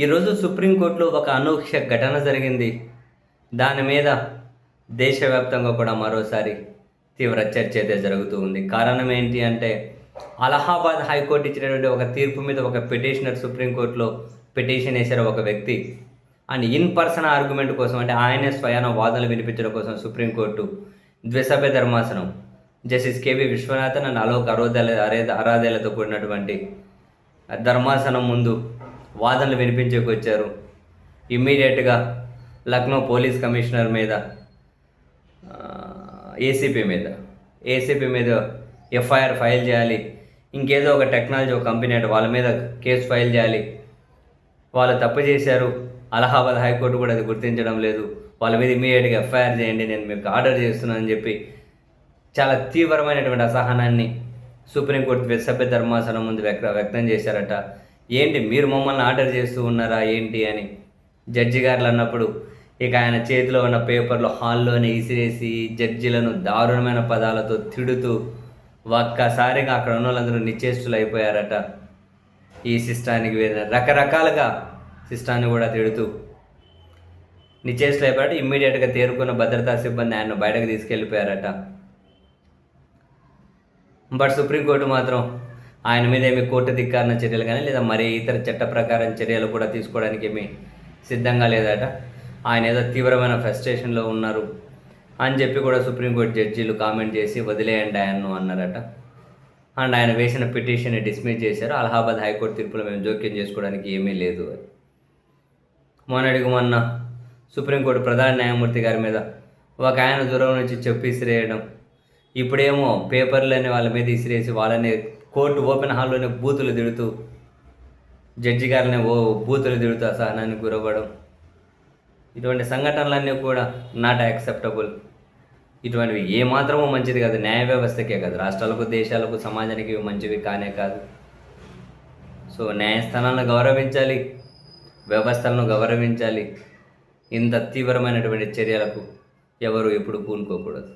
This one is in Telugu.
ఈరోజు సుప్రీంకోర్టులో ఒక అనూహ్య ఘటన జరిగింది. దాని మీద దేశవ్యాప్తంగా కూడా మరోసారి తీవ్ర చర్చ అయితే జరుగుతూ ఉంది. కారణం ఏంటి అంటే, అలహాబాద్ హైకోర్టు ఇచ్చినటువంటి ఒక తీర్పు మీద ఒక పిటిషనర్ సుప్రీంకోర్టులో పిటిషన్ వేశారు ఒక వ్యక్తి. అండ్ ఇన్ పర్సన్ ఆర్గ్యుమెంట్ కోసం, అంటే ఆయనే స్వయాన వాదనలు వినిపించడం కోసం సుప్రీంకోర్టు ద్విసభ్య ధర్మాసనం justice K V Viswanathan and Alok అరాదేలతో కూడినటువంటి ధర్మాసనం ముందు వాదనలు వినిపించేకి వచ్చారు. ఇమ్మీడియట్గా లక్నో పోలీస్ కమిషనర్ మీద, ఏసీపీ మీద ఎఫ్ఐఆర్ ఫైల్ చేయాలి. ఇంకేదో ఒక టెక్నాలజీ ఒక కంపెనీ అంటే వాళ్ళ మీద కేసు ఫైల్ చేయాలి. వాళ్ళు తప్పు చేశారు, అలహాబాద్ హైకోర్టు కూడా అది గుర్తించడం లేదు, వాళ్ళ మీద ఇమ్మీడియట్గా ఎఫ్ఐఆర్ చేయండి, నేను మీకు ఆర్డర్ చేస్తున్నానని చెప్పి చాలా తీవ్రమైనటువంటి అసహనాన్ని సుప్రీంకోర్టు సభ్య ధర్మాసనం ముందు వ్యక్తం చేశారట. ఏంటి మీరు మమ్మల్ని ఆర్డర్ చేస్తూ ఉన్నారా ఏంటి అని జడ్జి గారు అన్నప్పుడు, ఇక ఆయన చేతిలో ఉన్న పేపర్లు హాల్లోనే ఇసిరేసి జడ్జిలను దారుణమైన పదాలతో తిడుతూ ఒక్కసారిగా అక్కడ ఉన్న వాళ్ళందరూ నిశ్చేష్టులు అయిపోయారట. ఈ సిస్టానికి రకరకాలుగా సిస్టాన్ని కూడా తిడుతూ నిశ్చేష్టులు అయిపోయారట. ఇమ్మీడియట్గా తేరుకున్న భద్రతా సిబ్బంది ఆయన బయటకు తీసుకెళ్ళిపోయారట. బట్ సుప్రీంకోర్టు మాత్రం ఆయన మీద ఏమి కోర్టు ధిక్కారణ చర్యలు కానీ లేదా మరి ఇతర చట్ట ప్రకారం చర్యలు కూడా తీసుకోవడానికి ఏమీ సిద్ధంగా లేదట. ఆయన ఏదో తీవ్రమైన ఫ్రస్ట్రేషన్లో ఉన్నారు అని చెప్పి కూడా సుప్రీంకోర్టు జడ్జీలు కామెంట్ చేసి వదిలేయండి ఆయన్ను అన్నారట. అండ్ ఆయన వేసిన పిటిషన్ని డిస్మిస్ చేశారు. అలహాబాద్ హైకోర్టు తీర్పులో మేము జోక్యం చేసుకోవడానికి ఏమీ లేదు అని. మొన్న సుప్రీంకోర్టు ప్రధాన న్యాయమూర్తి గారి మీద ఒక ఆయన దూరం నుంచి చెప్పి ఇసిరేయడం, ఇప్పుడేమో పేపర్లని వాళ్ళ మీద ఇసిరేసి వాళ్ళని కోర్టు ఓపెన్ హాల్లోనే బూతులు తిడుతూ, జడ్జి గారిని బూతులు తిడుతూ అసహనానికి గురవ్వడం, ఇటువంటి సంఘటనలన్నీ కూడా నాట్ యాక్సెప్టబుల్. ఇటువంటివి ఏమాత్రమూ మంచిది కాదు, న్యాయ వ్యవస్థకే కాదు, రాష్ట్రాలకు, దేశాలకు, సమాజానికి మంచివి కానే కాదు. సో న్యాయస్థానాలను గౌరవించాలి, వ్యవస్థలను గౌరవించాలి. ఇంత తీవ్రమైనటువంటి చర్యలకు ఎవరు ఎప్పుడు పూనుకోకూడదు.